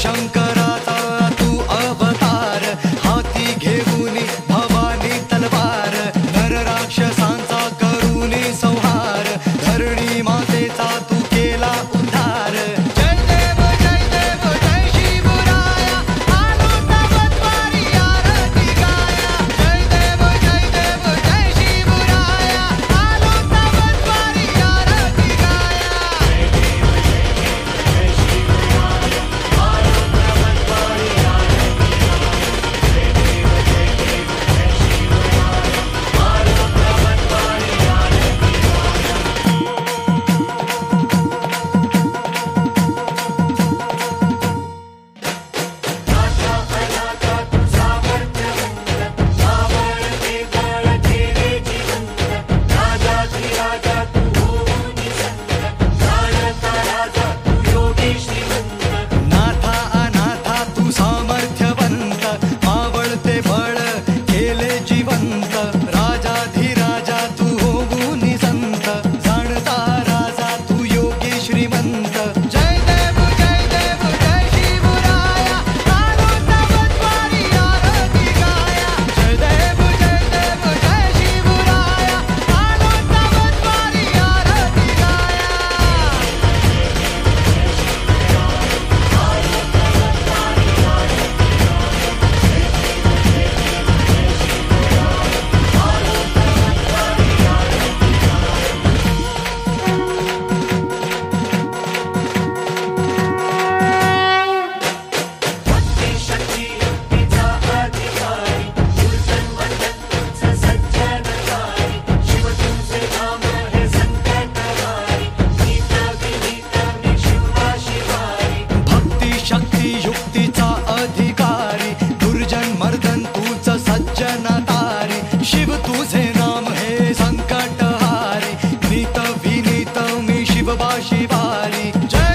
शंकराचा तू अवतार, हाती घेऊन भवानी तलवार, नर राक्षसांचा करूनी संहार, धरणी मातेचा तू केला उद्धार. जय देव जय देव जय शिवराया, आलो तव द्वारी आरती गाया. जय देव जय देव जय शिवराया, आलो तव द्वारी आरती गाया. नाथा अनाथा तू सामर्थ्यवंत, मावळते बळ केले जिवंत, राजाधिराजा तू होऊनी संत, जाणता राजा तू योगी श्रीमंत. जय देव जय शिवराया, आलो तव द्वारी आरती गाया. जय देव जय शिवराया, आलो तव द्वारी आरती गाया. भक्ती शक्ती युक्तीचा अधिकारी, दुर्जन मर्दन तूच सज्जनतारी, शिव तुझे नाम हे संकटहारी, नीत विनीत मी शिवबा शिवारी. जय